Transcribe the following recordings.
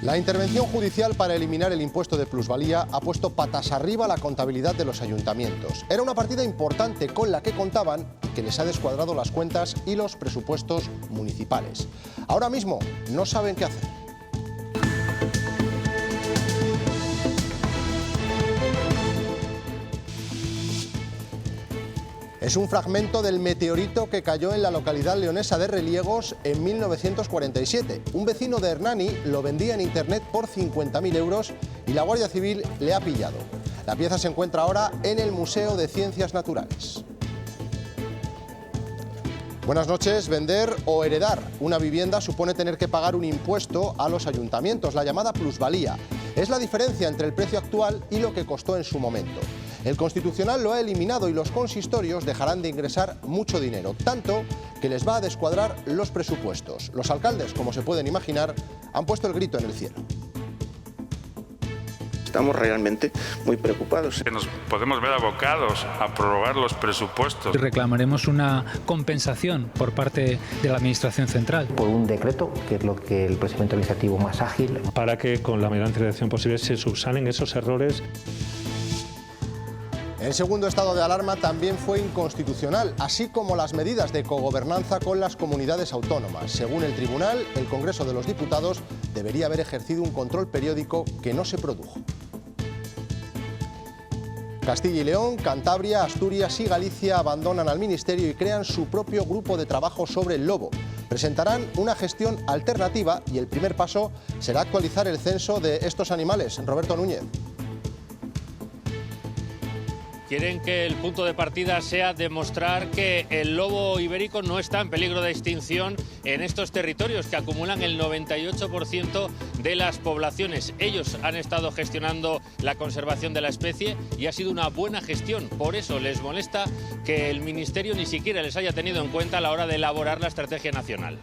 La intervención judicial para eliminar el impuesto de plusvalía ha puesto patas arriba la contabilidad de los ayuntamientos. Era una partida importante con la que contaban y que les ha descuadrado las cuentas y los presupuestos municipales. Ahora mismo no saben qué hacer. Es un fragmento del meteorito que cayó en la localidad leonesa de Reliegos en 1947. Un vecino de Hernani lo vendía en internet por 50.000 euros y la Guardia Civil le ha pillado. La pieza se encuentra ahora en el Museo de Ciencias Naturales. Buenas noches. Vender o heredar una vivienda supone tener que pagar un impuesto a los ayuntamientos, la llamada plusvalía. Es la diferencia entre el precio actual y lo que costó en su momento. El Constitucional lo ha eliminado y los consistorios dejarán de ingresar mucho dinero, tanto que les va a descuadrar los presupuestos. Los alcaldes, como se pueden imaginar, han puesto el grito en el cielo. Estamos realmente muy preocupados. Nos podemos ver abocados a prorrogar los presupuestos. Reclamaremos una compensación por parte de la Administración Central. Por un decreto, que es lo que el procedimiento administrativo más ágil. Para que con la mayor antelación posible se subsanen esos errores. El segundo estado de alarma también fue inconstitucional, así como las medidas de cogobernanza con las comunidades autónomas. Según el Tribunal, el Congreso de los Diputados debería haber ejercido un control periódico que no se produjo. Castilla y León, Cantabria, Asturias y Galicia abandonan al Ministerio y crean su propio grupo de trabajo sobre el lobo. Presentarán una gestión alternativa y el primer paso será actualizar el censo de estos animales. Roberto Núñez. Quieren que el punto de partida sea demostrar que el lobo ibérico no está en peligro de extinción en estos territorios que acumulan el 98% de las poblaciones. Ellos han estado gestionando la conservación de la especie y ha sido una buena gestión. Por eso les molesta que el Ministerio ni siquiera les haya tenido en cuenta a la hora de elaborar la estrategia nacional.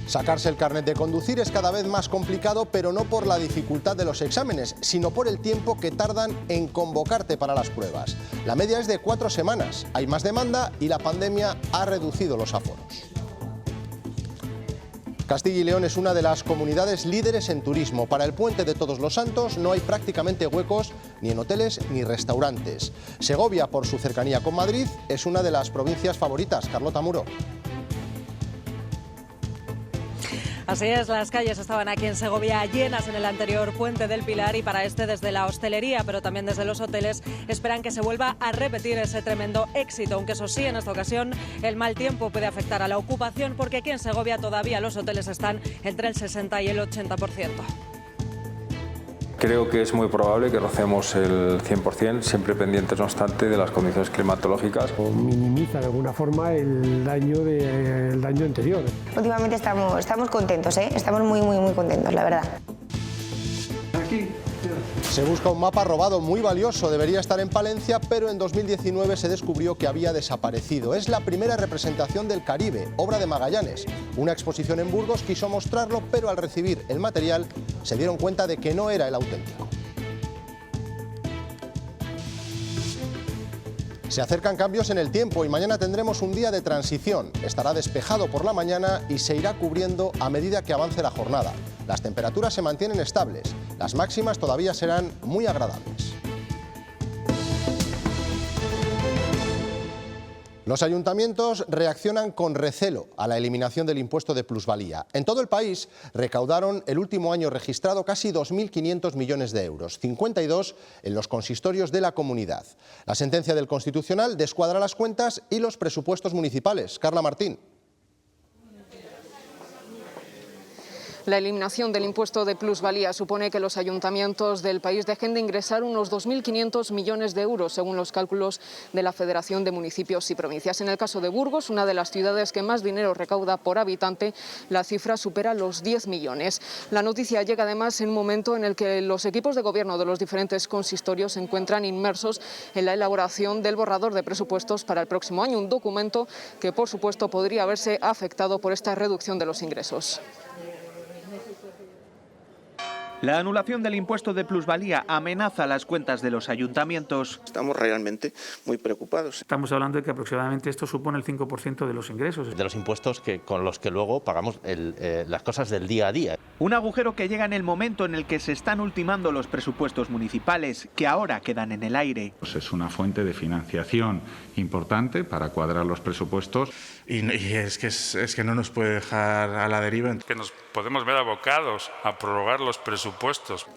Sacarse el carnet de conducir es cada vez más complicado, pero no por la dificultad de los exámenes, sino por el tiempo que tardan en convocarte para las pruebas. La media es de 4 semanas. Hay más demanda y la pandemia ha reducido los aforos. Castilla y León es una de las comunidades líderes en turismo. Para el Puente de Todos los Santos no hay prácticamente huecos ni en hoteles ni restaurantes. Segovia, por su cercanía con Madrid, es una de las provincias favoritas. Carlota Muro. Así es, las calles estaban aquí en Segovia llenas en el anterior Puente del Pilar y para este desde la hostelería, pero también desde los hoteles, esperan que se vuelva a repetir ese tremendo éxito, aunque eso sí, en esta ocasión el mal tiempo puede afectar a la ocupación porque aquí en Segovia todavía los hoteles están entre el 60 y el 80%. Creo que es muy probable que rocemos el 100%, siempre pendientes, no obstante, de las condiciones climatológicas. O minimiza de alguna forma el daño anterior. Últimamente estamos contentos, estamos muy contentos, la verdad. Aquí. Se busca un mapa robado muy valioso, debería estar en Palencia, pero en 2019 se descubrió que había desaparecido. Es la primera representación del Caribe, obra de Magallanes. Una exposición en Burgos quiso mostrarlo, pero al recibir el material se dieron cuenta de que no era el auténtico. Se acercan cambios en el tiempo y mañana tendremos un día de transición. Estará despejado por la mañana y se irá cubriendo a medida que avance la jornada. Las temperaturas se mantienen estables. Las máximas todavía serán muy agradables. Los ayuntamientos reaccionan con recelo a la eliminación del impuesto de plusvalía. En todo el país recaudaron el último año registrado casi 2.500 millones de euros, 52 en los consistorios de la comunidad. La sentencia del Constitucional descuadra las cuentas y los presupuestos municipales. Carla Martín. La eliminación del impuesto de plusvalía supone que los ayuntamientos del país dejen de ingresar unos 2.500 millones de euros, según los cálculos de la Federación de Municipios y Provincias. En el caso de Burgos, una de las ciudades que más dinero recauda por habitante, la cifra supera los 10 millones. La noticia llega además en un momento en el que los equipos de gobierno de los diferentes consistorios se encuentran inmersos en la elaboración del borrador de presupuestos para el próximo año, un documento que, por supuesto, podría verse afectado por esta reducción de los ingresos. La anulación del impuesto de plusvalía amenaza las cuentas de los ayuntamientos. Estamos realmente muy preocupados. Estamos hablando de que aproximadamente esto supone el 5% de los ingresos. De los impuestos con los que luego pagamos las cosas del día a día. Un agujero que llega en el momento en el que se están ultimando los presupuestos municipales, que ahora quedan en el aire. Pues es una fuente de financiación importante para cuadrar los presupuestos. Y es que no nos puede dejar a la deriva. Que nos podemos ver abocados a prorrogar los presupuestos.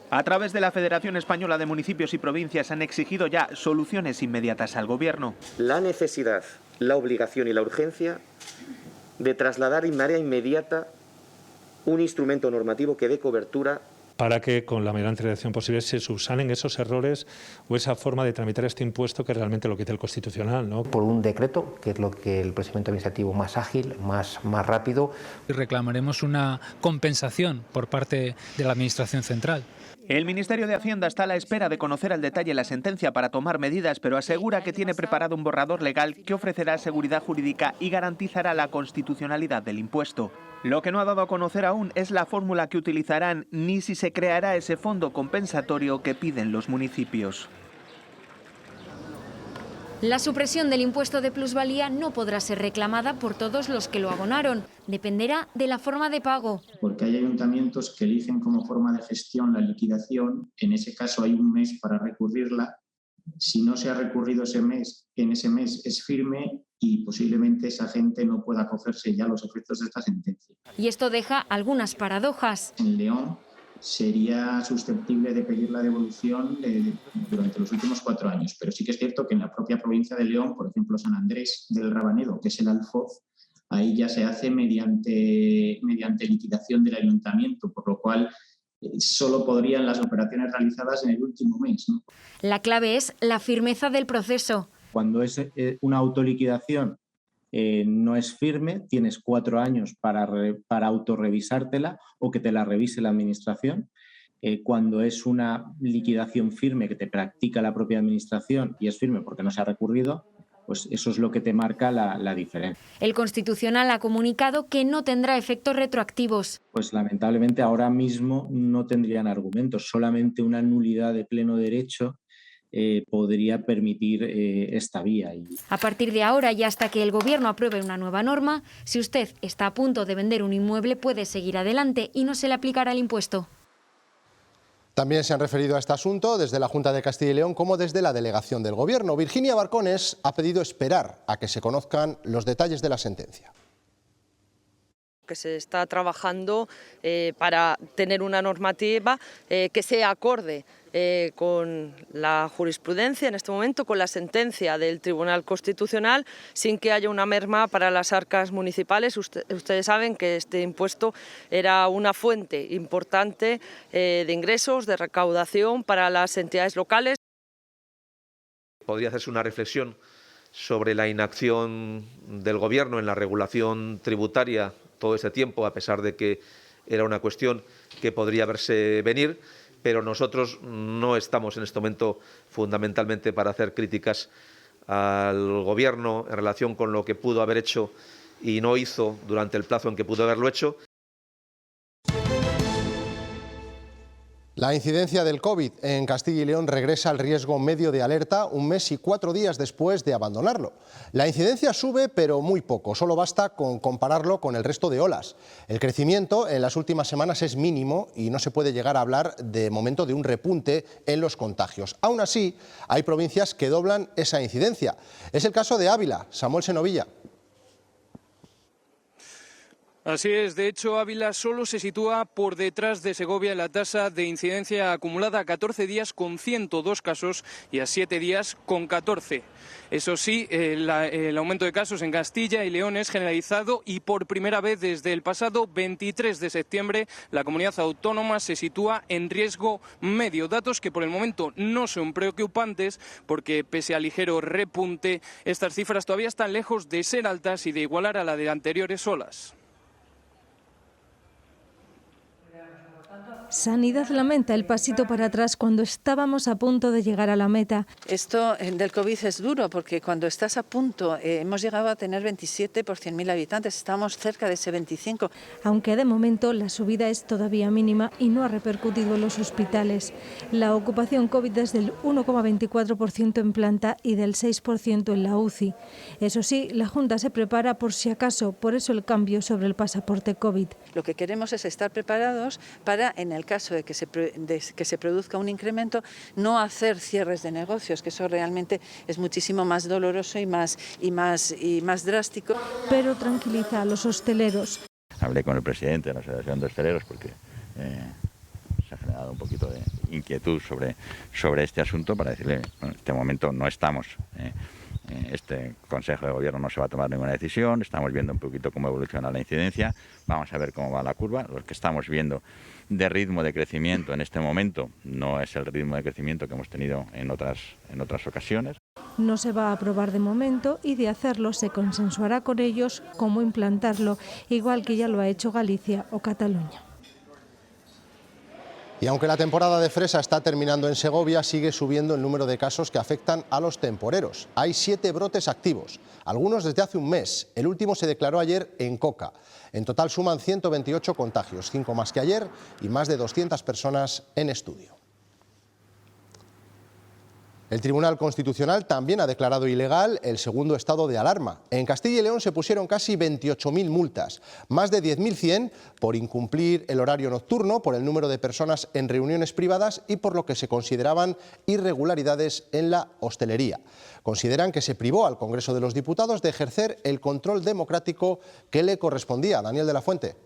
A través de la Federación Española de Municipios y Provincias han exigido ya soluciones inmediatas al Gobierno. La necesidad, la obligación y la urgencia de trasladar de manera inmediata un instrumento normativo que dé cobertura para que con la mayor antelación posible se subsanen esos errores o esa forma de tramitar este impuesto que realmente lo quita el Constitucional, ¿no? Por un decreto, que es lo que el procedimiento administrativo más ágil, más rápido. Y reclamaremos una compensación por parte de la Administración Central. El Ministerio de Hacienda está a la espera de conocer al detalle la sentencia para tomar medidas, pero asegura que tiene preparado un borrador legal que ofrecerá seguridad jurídica y garantizará la constitucionalidad del impuesto. Lo que no ha dado a conocer aún es la fórmula que utilizarán ni si se creará ese fondo compensatorio que piden los municipios. La supresión del impuesto de plusvalía no podrá ser reclamada por todos los que lo abonaron. Dependerá de la forma de pago. Porque hay ayuntamientos que eligen como forma de gestión la liquidación. En ese caso hay un mes para recurrirla. Si no se ha recurrido en ese mes es firme y posiblemente esa gente no pueda acogerse ya a los efectos de esta sentencia. Y esto deja algunas paradojas. En León sería susceptible de pedir la devolución durante los últimos 4 años, pero sí que es cierto que en la propia provincia de León, por ejemplo San Andrés del Rabanedo, que es el Alfoz, ahí ya se hace mediante liquidación del ayuntamiento, por lo cual solo podrían las operaciones realizadas en el último mes, ¿no? La clave es la firmeza del proceso. Cuando es una autoliquidación no es firme, tienes 4 años para autorrevisártela o que te la revise la administración. Cuando es una liquidación firme que te practica la propia administración y es firme porque no se ha recurrido, pues eso es lo que te marca la diferencia. El Constitucional ha comunicado que no tendrá efectos retroactivos. Pues lamentablemente ahora mismo no tendrían argumentos, solamente una nulidad de pleno derecho podría permitir esta vía. A partir de ahora y hasta que el Gobierno apruebe una nueva norma, si usted está a punto de vender un inmueble puede seguir adelante y no se le aplicará el impuesto. También se han referido a este asunto desde la Junta de Castilla y León como desde la delegación del Gobierno. Virginia Barcones ha pedido esperar a que se conozcan los detalles de la sentencia. Que se está trabajando para tener una normativa que sea acorde con la jurisprudencia en este momento, con la sentencia del Tribunal Constitucional, sin que haya una merma para las arcas municipales. Ustedes saben que este impuesto era una fuente importante de ingresos, de recaudación para las entidades locales. Podría hacerse una reflexión sobre la inacción del Gobierno en la regulación tributaria todo ese tiempo, a pesar de que era una cuestión que podría verse venir, pero nosotros no estamos en este momento fundamentalmente para hacer críticas al Gobierno en relación con lo que pudo haber hecho y no hizo durante el plazo en que pudo haberlo hecho. La incidencia del COVID en Castilla y León regresa al riesgo medio de alerta 1 mes y 4 días después de abandonarlo. La incidencia sube, pero muy poco, solo basta con compararlo con el resto de olas. El crecimiento en las últimas semanas es mínimo y no se puede llegar a hablar de momento de un repunte en los contagios. Aún así, hay provincias que doblan esa incidencia. Es el caso de Ávila. Samuel Senovilla. Así es, de hecho Ávila solo se sitúa por detrás de Segovia en la tasa de incidencia acumulada a 14 días con 102 casos y a 7 días con 14. Eso sí, el aumento de casos en Castilla y León es generalizado y por primera vez desde el pasado 23 de septiembre la comunidad autónoma se sitúa en riesgo medio. Datos que por el momento no son preocupantes porque pese al ligero repunte, estas cifras todavía están lejos de ser altas y de igualar a la de anteriores olas. Sanidad lamenta el pasito para atrás cuando estábamos a punto de llegar a la meta. Esto del COVID es duro porque cuando estás a punto, hemos llegado a tener 27 por 100.000 habitantes, estamos cerca de ese 25. Aunque de momento la subida es todavía mínima y no ha repercutido en los hospitales. La ocupación COVID es del 1,24% en planta y del 6% en la UCI. Eso sí, la Junta se prepara por si acaso, por eso el cambio sobre el pasaporte COVID. Lo que queremos es estar preparados para, en el caso de que se produzca un incremento, no hacer cierres de negocios, que eso realmente es muchísimo más doloroso y más drástico. Pero tranquiliza a los hosteleros. Hablé con el presidente de la Asociación de Hosteleros porque se ha generado un poquito de inquietud sobre este asunto para decirle, bueno, en este momento no estamos, este Consejo de Gobierno no se va a tomar ninguna decisión, estamos viendo un poquito cómo evoluciona la incidencia, vamos a ver cómo va la curva. Lo que estamos viendo de ritmo de crecimiento en este momento no es el ritmo de crecimiento que hemos tenido en otras ocasiones. No se va a aprobar de momento y de hacerlo se consensuará con ellos cómo implantarlo, igual que ya lo ha hecho Galicia o Cataluña. Y aunque la temporada de fresa está terminando en Segovia, sigue subiendo el número de casos que afectan a los temporeros. Hay 7 brotes activos, algunos desde hace un mes. El último se declaró ayer en Coca. En total suman 128 contagios, 5 más que ayer y más de 200 personas en estudio. El Tribunal Constitucional también ha declarado ilegal el segundo estado de alarma. En Castilla y León se pusieron casi 28.000 multas, más de 10.100 por incumplir el horario nocturno, por el número de personas en reuniones privadas y por lo que se consideraban irregularidades en la hostelería. Consideran que se privó al Congreso de los Diputados de ejercer el control democrático que le correspondía. Daniel de la Fuente.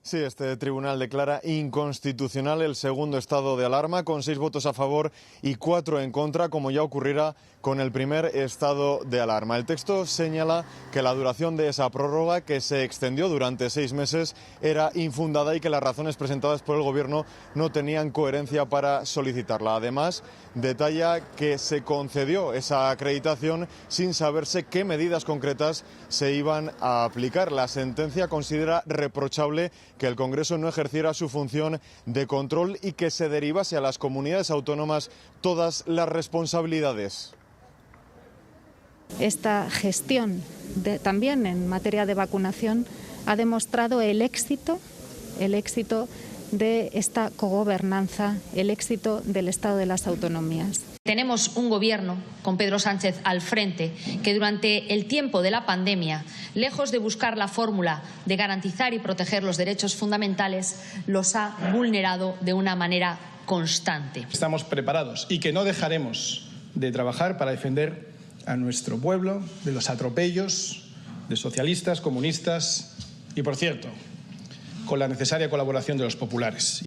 Sí, este tribunal declara inconstitucional el segundo estado de alarma con 6 votos a favor y 4 en contra, como ya ocurriera con el primer estado de alarma. El texto señala que la duración de esa prórroga, que se extendió durante 6 meses, era infundada y que las razones presentadas por el Gobierno no tenían coherencia para solicitarla. Además, detalla que se concedió esa acreditación sin saberse qué medidas concretas se iban a aplicar. La sentencia considera reprochable que el Congreso no ejerciera su función de control y que se derivase a las comunidades autónomas todas las responsabilidades. Esta gestión, también en materia de vacunación, ha demostrado el éxito de esta cogobernanza, el éxito del Estado de las autonomías. Tenemos un gobierno con Pedro Sánchez al frente que durante el tiempo de la pandemia, lejos de buscar la fórmula de garantizar y proteger los derechos fundamentales, los ha vulnerado de una manera constante. Estamos preparados y que no dejaremos de trabajar para defender a nuestro pueblo de los atropellos de socialistas, comunistas y, por cierto, con la necesaria colaboración de los populares.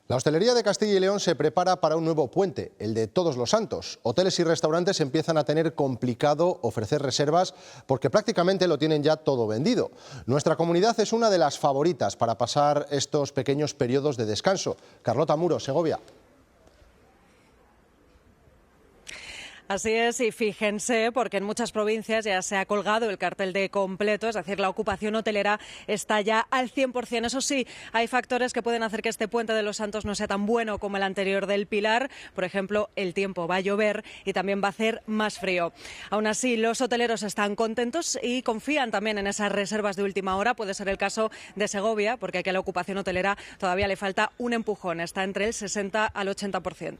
La hostelería de Castilla y León se prepara para un nuevo puente, el de Todos los Santos. Hoteles y restaurantes empiezan a tener complicado ofrecer reservas porque prácticamente lo tienen ya todo vendido. Nuestra comunidad es una de las favoritas para pasar estos pequeños periodos de descanso. Carlota Muro, Segovia. Así es, y fíjense, porque en muchas provincias ya se ha colgado el cartel de completo, es decir, la ocupación hotelera está ya al 100%. Eso sí, hay factores que pueden hacer que este Puente de los Santos no sea tan bueno como el anterior del Pilar. Por ejemplo, el tiempo va a llover y también va a hacer más frío. Aún así, los hoteleros están contentos y confían también en esas reservas de última hora. Puede ser el caso de Segovia, porque aquí a la ocupación hotelera todavía le falta un empujón, está entre el 60 al 80%.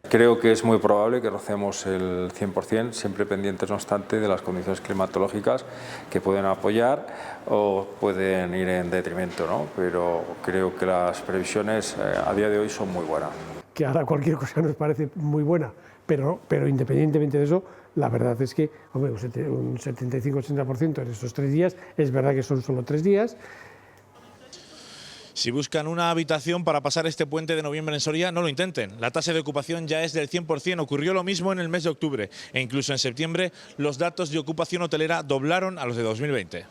Creo que es muy probable que rocemos el 100%, siempre pendientes, no obstante, de las condiciones climatológicas que pueden apoyar o pueden ir en detrimento, ¿no? Pero creo que las previsiones a día de hoy son muy buenas. Que ahora cualquier cosa nos parece muy buena, pero independientemente de eso, la verdad es que hombre, un 75-80% en estos 3 días, es verdad que son solo 3 días. Si buscan una habitación para pasar este puente de noviembre en Soria, no lo intenten. La tasa de ocupación ya es del 100%. Ocurrió lo mismo en el mes de octubre e incluso en septiembre los datos de ocupación hotelera doblaron a los de 2020.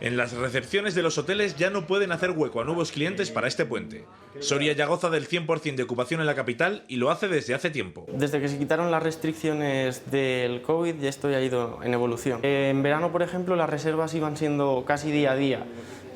En las recepciones de los hoteles ya no pueden hacer hueco a nuevos clientes para este puente. Soria ya goza del 100% de ocupación en la capital y lo hace desde hace tiempo. Desde que se quitaron las restricciones del COVID ya esto ya ha ido en evolución. En verano, por ejemplo, las reservas iban siendo casi día a día.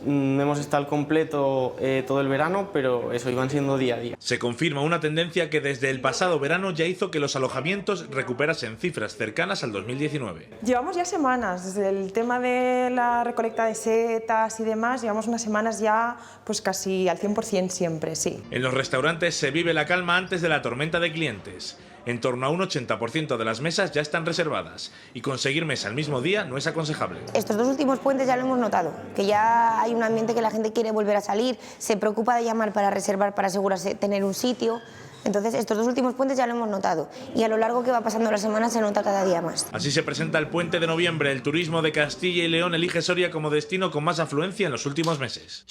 Hemos estado al completo todo el verano, pero eso, iban siendo día a día. Se confirma una tendencia que desde el pasado verano ya hizo que los alojamientos recuperasen cifras cercanas al 2019. Llevamos ya semanas, desde el tema de la recolecta de setas y demás, llevamos unas semanas ya pues casi al 100% siempre, sí. En los restaurantes se vive la calma antes de la tormenta de clientes. En torno a un 80% de las mesas ya están reservadas y conseguir mesa el mismo día no es aconsejable. Estos dos últimos puentes ya lo hemos notado, que ya hay un ambiente que la gente quiere volver a salir, se preocupa de llamar para reservar, para asegurarse tener un sitio. Entonces estos dos últimos puentes ya lo hemos notado y a lo largo que va pasando la semana se nota cada día más. Así se presenta el puente de noviembre. El turismo de Castilla y León elige Soria como destino con más afluencia en los últimos meses.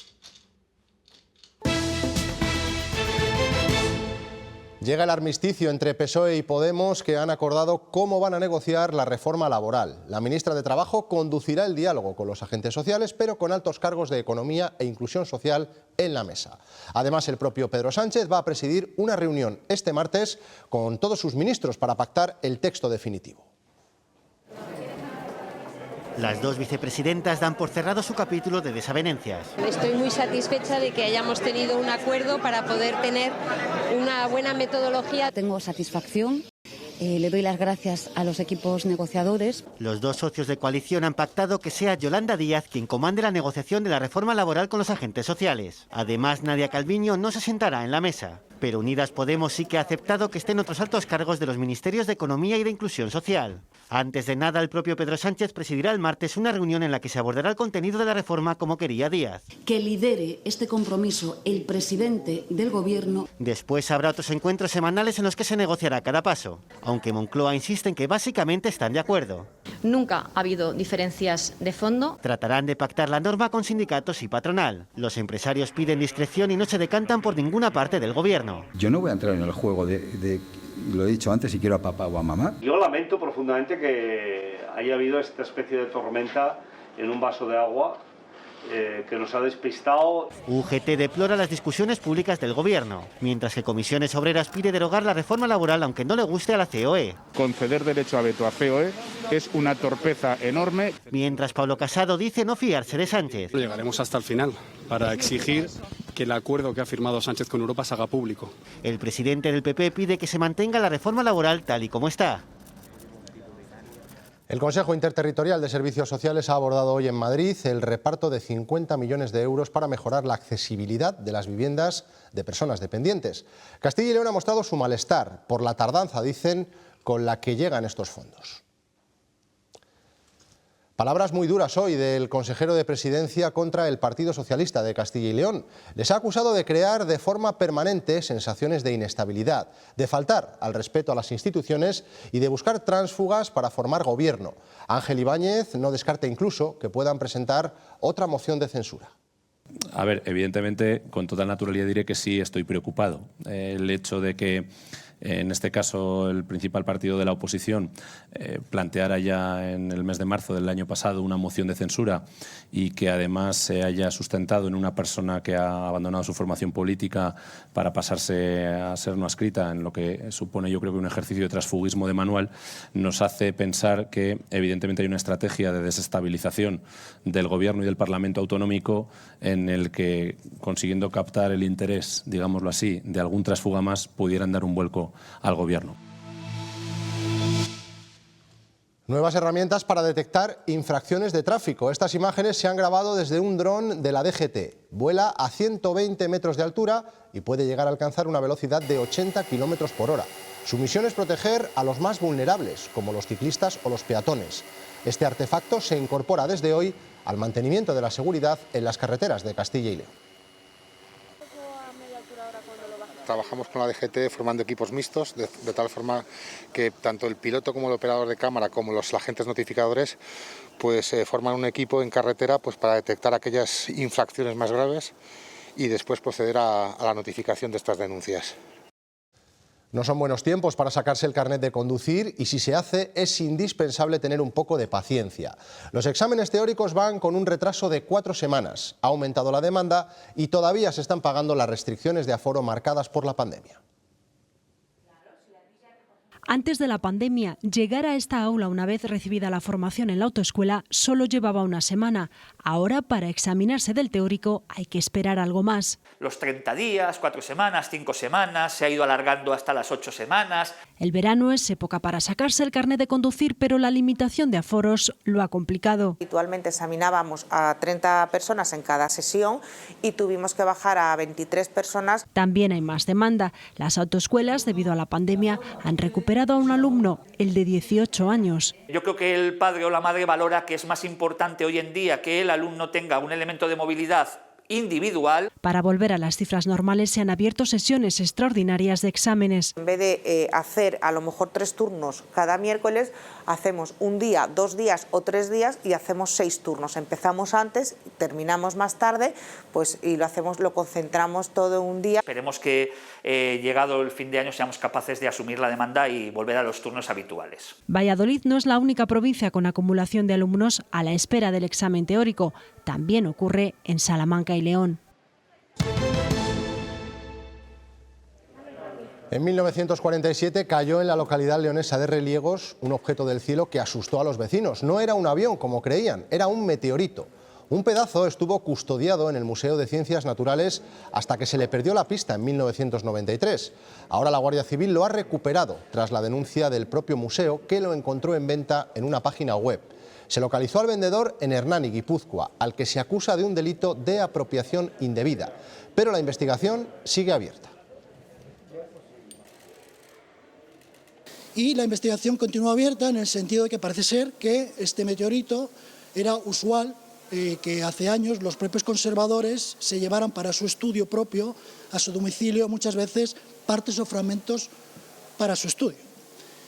Llega el armisticio entre PSOE y Podemos, que han acordado cómo van a negociar la reforma laboral. La ministra de Trabajo conducirá el diálogo con los agentes sociales, pero con altos cargos de Economía e Inclusión Social en la mesa. Además, el propio Pedro Sánchez va a presidir una reunión este martes con todos sus ministros para pactar el texto definitivo. Las dos vicepresidentas dan por cerrado su capítulo de desavenencias. Estoy muy satisfecha de que hayamos tenido un acuerdo para poder tener una buena metodología. Tengo satisfacción. Le doy las gracias a los equipos negociadores. Los dos socios de coalición han pactado que sea Yolanda Díaz quien comande la negociación de la reforma laboral con los agentes sociales. Además, Nadia Calviño no se sentará en la mesa. Pero Unidas Podemos sí que ha aceptado que estén otros altos cargos de los ministerios de Economía y de Inclusión Social. Antes de nada, el propio Pedro Sánchez presidirá el martes una reunión en la que se abordará el contenido de la reforma como quería Díaz. Que lidere este compromiso el presidente del Gobierno. Después habrá otros encuentros semanales en los que se negociará cada paso, aunque Moncloa insiste en que básicamente están de acuerdo. Nunca ha habido diferencias de fondo. Tratarán de pactar la norma con sindicatos y patronal. Los empresarios piden discreción y no se decantan por ninguna parte del Gobierno. Yo no voy a entrar en el juego de lo he dicho antes, si quiero a papá o a mamá. Yo lamento profundamente que haya habido esta especie de tormenta en un vaso de agua que nos ha despistado. UGT deplora las discusiones públicas del Gobierno, mientras que Comisiones Obreras pide derogar la reforma laboral aunque no le guste a la COE. Conceder derecho a veto a COE es una torpeza enorme. Mientras Pablo Casado dice no fiarse de Sánchez. Llegaremos hasta el final para exigir que el acuerdo que ha firmado Sánchez con Europa se haga público. El presidente del PP pide que se mantenga la reforma laboral tal y como está. El Consejo Interterritorial de Servicios Sociales ha abordado hoy en Madrid el reparto de 50 millones de euros para mejorar la accesibilidad de las viviendas de personas dependientes. Castilla y León ha mostrado su malestar por la tardanza, dicen, con la que llegan estos fondos. Palabras muy duras hoy del consejero de Presidencia contra el Partido Socialista de Castilla y León. Les ha acusado de crear de forma permanente sensaciones de inestabilidad, de faltar al respeto a las instituciones y de buscar tránsfugas para formar gobierno. Ángel Ibáñez no descarta incluso que puedan presentar otra moción de censura. A ver, evidentemente, con total naturalidad diré que sí estoy preocupado. El hecho de que en este caso el principal partido de la oposición planteara ya en el mes de marzo del año pasado una moción de censura y que además se haya sustentado en una persona que ha abandonado su formación política para pasarse a ser no adscrita, en lo que supone yo creo que un ejercicio de transfugismo de manual, nos hace pensar que evidentemente hay una estrategia de desestabilización del Gobierno y del Parlamento autonómico en el que, consiguiendo captar el interés, digámoslo así, de algún transfuga más, pudieran dar un vuelco al Gobierno. Nuevas herramientas para detectar infracciones de tráfico. Estas imágenes se han grabado desde un dron de la DGT. Vuela a 120 metros de altura y puede llegar a alcanzar una velocidad de 80 kilómetros por hora. Su misión es proteger a los más vulnerables, como los ciclistas o los peatones. Este artefacto se incorpora desde hoy al mantenimiento de la seguridad en las carreteras de Castilla y León. Trabajamos con la DGT formando equipos mixtos, de tal forma que tanto el piloto como el operador de cámara, como los agentes notificadores, pues forman un equipo en carretera pues, para detectar aquellas infracciones más graves y después proceder a la notificación de estas denuncias. No son buenos tiempos para sacarse el carnet de conducir y si se hace es indispensable tener un poco de paciencia. Los exámenes teóricos van con un retraso de 4 semanas. Ha aumentado la demanda y todavía se están pagando las restricciones de aforo marcadas por la pandemia. Antes de la pandemia, llegar a esta aula una vez recibida la formación en la autoescuela solo llevaba una semana. Ahora, para examinarse del teórico, hay que esperar algo más. Los 30 días, 4 semanas, 5 semanas, se ha ido alargando hasta las 8 semanas. El verano es época para sacarse el carnet de conducir, pero la limitación de aforos lo ha complicado. Habitualmente examinábamos a 30 personas en cada sesión y tuvimos que bajar a 23 personas. También hay más demanda. Las autoescuelas, debido a la pandemia, han recuperado a un alumno, el de 18 años. Yo creo que el padre o la madre valora que es más importante hoy en día que el alumno tenga un elemento de movilidad individual. Para volver a las cifras normales se han abierto sesiones extraordinarias de exámenes. En vez de hacer a lo mejor 3 turnos cada miércoles, hacemos un día, 2 días o 3 días y hacemos 6 turnos. Empezamos antes, terminamos más tarde, pues y lo concentramos todo en un día. Esperemos que llegado el fin de año seamos capaces de asumir la demanda y volver a los turnos habituales. Valladolid no es la única provincia con acumulación de alumnos a la espera del examen teórico. También ocurre en Salamanca y León. En 1947 cayó en la localidad leonesa de Reliegos un objeto del cielo que asustó a los vecinos. No era un avión, como creían, era un meteorito. Un pedazo estuvo custodiado en el Museo de Ciencias Naturales hasta que se le perdió la pista en 1993. Ahora la Guardia Civil lo ha recuperado tras la denuncia del propio museo, que lo encontró en venta en una página web. Se localizó al vendedor en Hernani, Guipúzcoa, al que se acusa de un delito de apropiación indebida. Pero la investigación sigue abierta. Y la investigación continúa abierta en el sentido de que parece ser que este meteorito era usual que hace años los propios conservadores se llevaran para su estudio propio, a su domicilio, muchas veces partes o fragmentos para su estudio.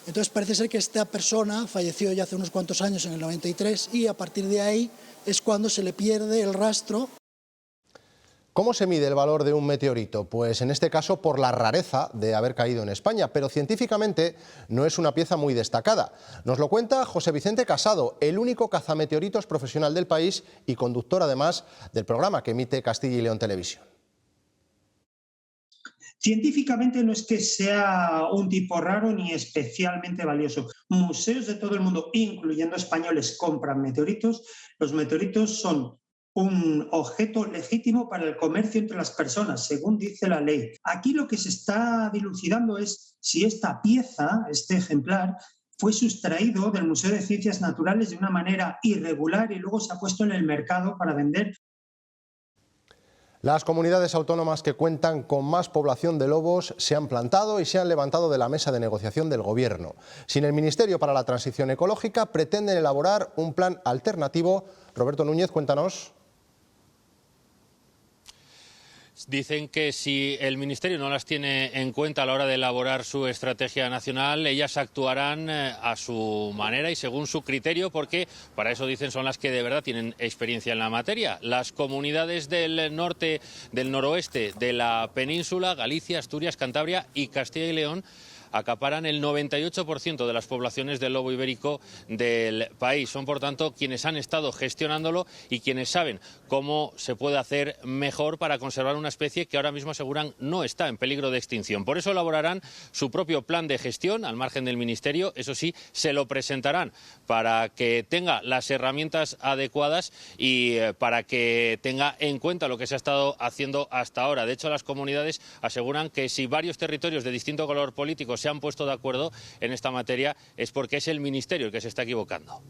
Entonces parece ser que esta persona falleció ya hace unos cuantos años, en el 93, y a partir de ahí es cuando se le pierde el rastro. ¿Cómo se mide el valor de un meteorito? Pues en este caso por la rareza de haber caído en España, pero científicamente no es una pieza muy destacada. Nos lo cuenta José Vicente Casado, el único cazameteoritos profesional del país y conductor además del programa que emite Castilla y León Televisión. Científicamente no es que sea un tipo raro ni especialmente valioso. Museos de todo el mundo, incluyendo españoles, compran meteoritos. Los meteoritos son un objeto legítimo para el comercio entre las personas, según dice la ley. Aquí lo que se está dilucidando es si esta pieza, este ejemplar, fue sustraído del Museo de Ciencias Naturales de una manera irregular y luego se ha puesto en el mercado para vender. Las comunidades autónomas que cuentan con más población de lobos se han plantado y se han levantado de la mesa de negociación del Gobierno. Sin el Ministerio para la Transición Ecológica pretenden elaborar un plan alternativo. Roberto Núñez, cuéntanos. Dicen que si el Ministerio no las tiene en cuenta a la hora de elaborar su estrategia nacional, ellas actuarán a su manera y según su criterio, porque para eso dicen son las que de verdad tienen experiencia en la materia. Las comunidades del norte, del noroeste de la península, Galicia, Asturias, Cantabria y Castilla y León, acaparan el 98% de las poblaciones del lobo ibérico del país. Son, por tanto, quienes han estado gestionándolo y quienes saben cómo se puede hacer mejor para conservar una especie que ahora mismo aseguran no está en peligro de extinción. Por eso elaborarán su propio plan de gestión al margen del Ministerio. Eso sí, se lo presentarán para que tenga las herramientas adecuadas y para que tenga en cuenta lo que se ha estado haciendo hasta ahora. De hecho, las comunidades aseguran que si varios territorios de distinto color político se han puesto de acuerdo en esta materia es porque es el Ministerio el que se está equivocando.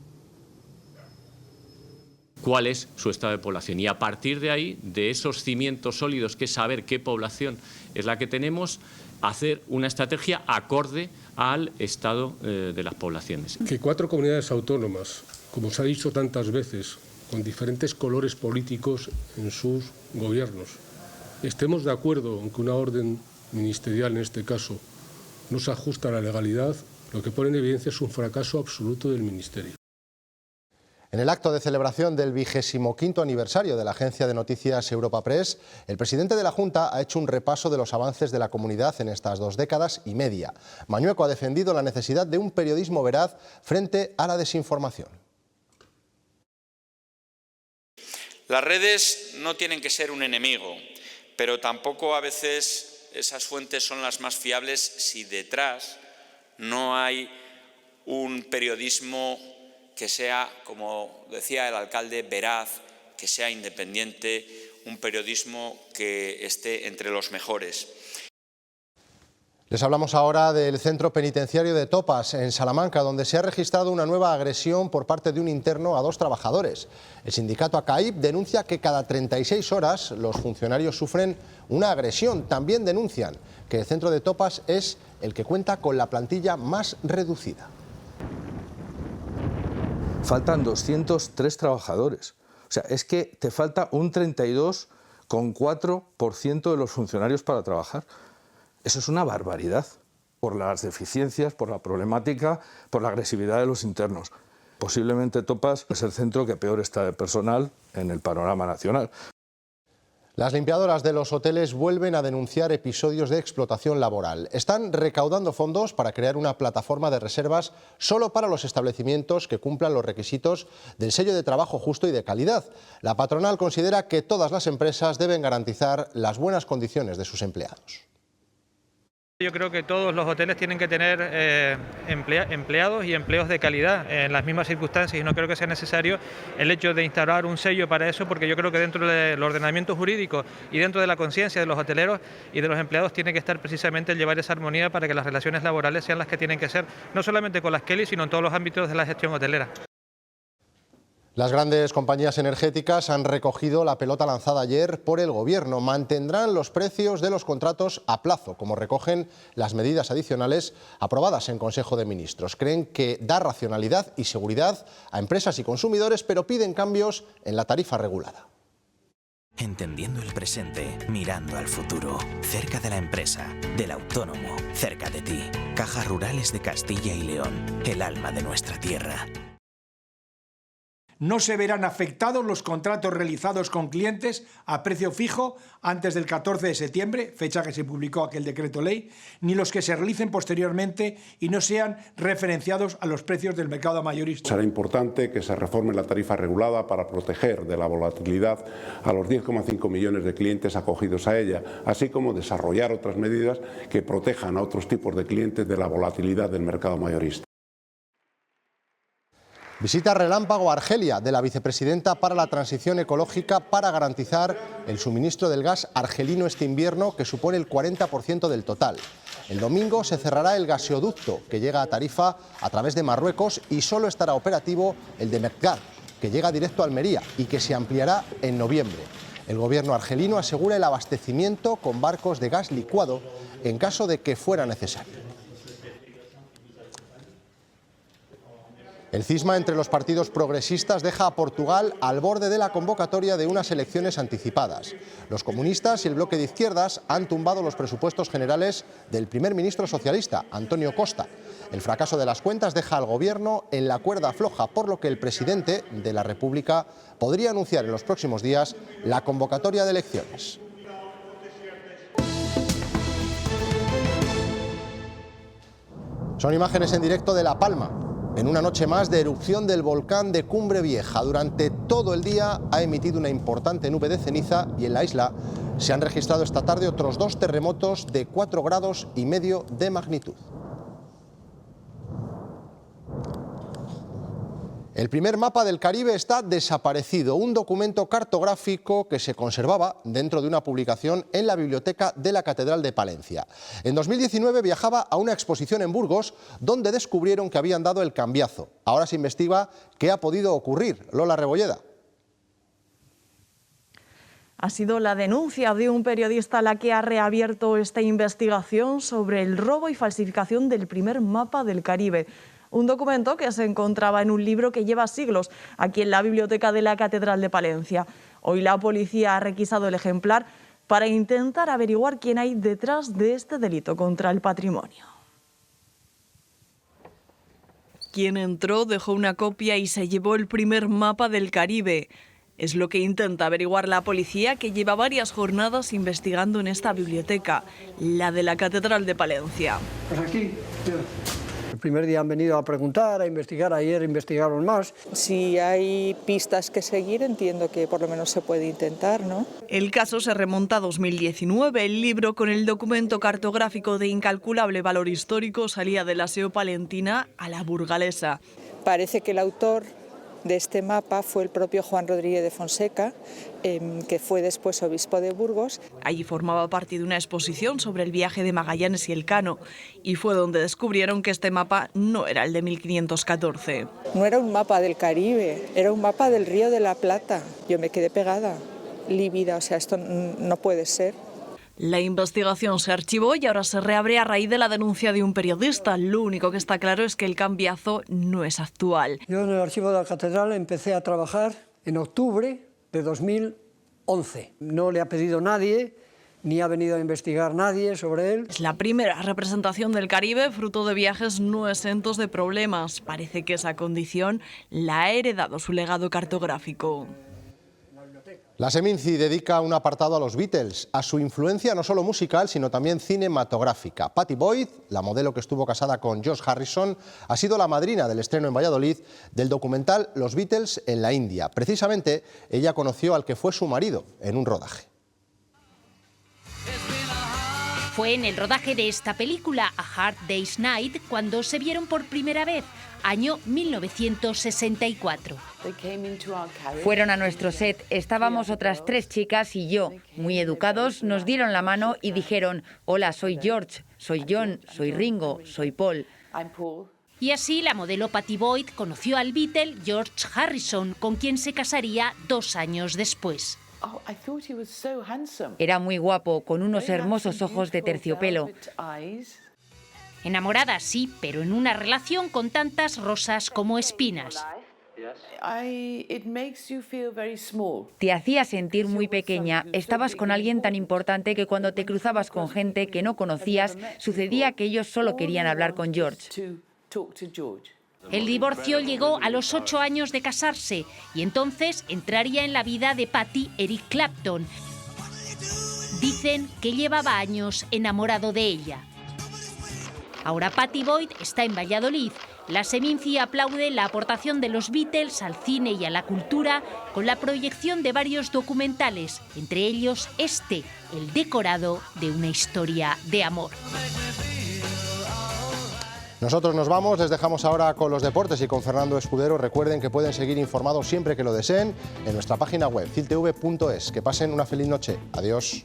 ¿Cuál es su estado de población? Y a partir de ahí, de esos cimientos sólidos, que es saber qué población es la que tenemos, hacer una estrategia acorde al estado de las poblaciones. Que 4 comunidades autónomas, como se ha dicho tantas veces, con diferentes colores políticos en sus gobiernos, estemos de acuerdo en que una orden ministerial, en este caso, no se ajusta a la legalidad, lo que pone en evidencia es un fracaso absoluto del Ministerio. En el acto de celebración del 25º aniversario de la agencia de noticias Europa Press, el presidente de la Junta ha hecho un repaso de los avances de la comunidad en estas 2 décadas y media. Mañueco ha defendido la necesidad de un periodismo veraz frente a la desinformación. Las redes no tienen que ser un enemigo, pero tampoco a veces esas fuentes son las más fiables si detrás no hay un periodismo que sea, como decía el alcalde, veraz, que sea independiente, un periodismo que esté entre los mejores. Les hablamos ahora del centro penitenciario de Topas, en Salamanca, donde se ha registrado una nueva agresión por parte de un interno a 2 trabajadores. El sindicato ACAIP denuncia que cada 36 horas los funcionarios sufren una agresión. También denuncian que el centro de Topas es el que cuenta con la plantilla más reducida. Faltan 203 trabajadores. O sea, es que te falta un 32,4% de los funcionarios para trabajar. Eso es una barbaridad, por las deficiencias, por la problemática, por la agresividad de los internos. Posiblemente Topas es el centro que peor está de personal en el panorama nacional. Las limpiadoras de los hoteles vuelven a denunciar episodios de explotación laboral. Están recaudando fondos para crear una plataforma de reservas solo para los establecimientos que cumplan los requisitos del sello de trabajo justo y de calidad. La patronal considera que todas las empresas deben garantizar las buenas condiciones de sus empleados. Yo creo que todos los hoteles tienen que tener empleados y empleos de calidad en las mismas circunstancias, y no creo que sea necesario el hecho de instaurar un sello para eso, porque yo creo que dentro del ordenamiento jurídico y dentro de la conciencia de los hoteleros y de los empleados tiene que estar precisamente el llevar esa armonía para que las relaciones laborales sean las que tienen que ser, no solamente con las Kelly, sino en todos los ámbitos de la gestión hotelera. Las grandes compañías energéticas han recogido la pelota lanzada ayer por el Gobierno. Mantendrán los precios de los contratos a plazo, como recogen las medidas adicionales aprobadas en Consejo de Ministros. Creen que da racionalidad y seguridad a empresas y consumidores, pero piden cambios en la tarifa regulada. Entendiendo el presente, mirando al futuro, cerca de la empresa, del autónomo, cerca de ti. Cajas Rurales de Castilla y León, el alma de nuestra tierra. No se verán afectados los contratos realizados con clientes a precio fijo antes del 14 de septiembre, fecha que se publicó aquel decreto ley, ni los que se realicen posteriormente y no sean referenciados a los precios del mercado mayorista. Será importante que se reforme la tarifa regulada para proteger de la volatilidad a los 10,5 millones de clientes acogidos a ella, así como desarrollar otras medidas que protejan a otros tipos de clientes de la volatilidad del mercado mayorista. Visita relámpago a Argelia de la vicepresidenta para la transición ecológica para garantizar el suministro del gas argelino este invierno, que supone el 40% del total. El domingo se cerrará el gaseoducto que llega a Tarifa a través de Marruecos y solo estará operativo el de Medgar, que llega directo a Almería y que se ampliará en noviembre. El gobierno argelino asegura el abastecimiento con barcos de gas licuado en caso de que fuera necesario. El cisma entre los partidos progresistas deja a Portugal al borde de la convocatoria de unas elecciones anticipadas. Los comunistas y el bloque de izquierdas han tumbado los presupuestos generales del primer ministro socialista, António Costa. El fracaso de las cuentas deja al gobierno en la cuerda floja, por lo que el presidente de la República podría anunciar en los próximos días la convocatoria de elecciones. Son imágenes en directo de La Palma. En una noche más de erupción del volcán de Cumbre Vieja. Durante todo el día ha emitido una importante nube de ceniza y en la isla se han registrado esta tarde otros 2 terremotos de 4,5 grados de magnitud. El primer mapa del Caribe está desaparecido, un documento cartográfico que se conservaba dentro de una publicación en la biblioteca de la Catedral de Palencia. En 2019 viajaba a una exposición en Burgos donde descubrieron que habían dado el cambiazo. Ahora se investiga qué ha podido ocurrir. Lola Rebolleda. Ha sido la denuncia de un periodista la que ha reabierto esta investigación sobre el robo y falsificación del primer mapa del Caribe. Un documento que se encontraba en un libro que lleva siglos aquí en la biblioteca de la Catedral de Palencia. Hoy la policía ha requisado el ejemplar para intentar averiguar quién hay detrás de este delito contra el patrimonio. Quien entró, dejó una copia y se llevó el primer mapa del Caribe. Es lo que intenta averiguar la policía, que lleva varias jornadas investigando en esta biblioteca, la de la Catedral de Palencia. Pues aquí, el primer día han venido a preguntar, a investigar, ayer investigaron más. Si hay pistas que seguir, entiendo que por lo menos se puede intentar, ¿no? El caso se remonta a 2019. El libro con el documento cartográfico de incalculable valor histórico salía de la SEO palentina a la burgalesa. Parece que el autor de este mapa fue el propio Juan Rodríguez de Fonseca, que fue después obispo de Burgos. Allí formaba parte de una exposición sobre el viaje de Magallanes y Elcano, y fue donde descubrieron que este mapa no era el de 1514. No era un mapa del Caribe, era un mapa del Río de la Plata. Yo me quedé pegada, lívida, o sea, esto no puede ser. La investigación se archivó y ahora se reabre a raíz de la denuncia de un periodista. Lo único que está claro es que el cambiazo no es actual. Yo en el archivo de la catedral empecé a trabajar en octubre de 2011. No le ha pedido nadie, ni ha venido a investigar nadie sobre él. Es la primera representación del Caribe, fruto de viajes no exentos de problemas. Parece que esa condición la ha heredado su legado cartográfico. La Seminci dedica un apartado a los Beatles, a su influencia no solo musical, sino también cinematográfica. Pattie Boyd, la modelo que estuvo casada con George Harrison, ha sido la madrina del estreno en Valladolid del documental Los Beatles en la India. Precisamente, ella conoció al que fue su marido en un rodaje. Fue en el rodaje de esta película, A Hard Day's Night, cuando se vieron por primera vez, año 1964. Fueron a nuestro set, estábamos otras 3 chicas y yo. Muy educados, nos dieron la mano y dijeron: hola, soy George, soy John, soy Ringo, soy Paul. Y así la modelo Pattie Boyd conoció al Beatle George Harrison, con quien se casaría 2 años después. Era muy guapo, con unos hermosos ojos de terciopelo. Enamorada sí, pero en una relación con tantas rosas como espinas. Te hacía sentir muy pequeña. Estabas con alguien tan importante que cuando te cruzabas con gente que no conocías, sucedía que ellos solo querían hablar con George. El divorcio llegó a los 8 años de casarse y entonces entraría en la vida de Pattie Eric Clapton. Dicen que llevaba años enamorado de ella. Ahora Pattie Boyd está en Valladolid. La Seminci aplaude la aportación de los Beatles al cine y a la cultura con la proyección de varios documentales, entre ellos este, el decorado de una historia de amor. Nosotros nos vamos, les dejamos ahora con los deportes y con Fernando Escudero. Recuerden que pueden seguir informados siempre que lo deseen en nuestra página web, ciltv.es. Que pasen una feliz noche. Adiós.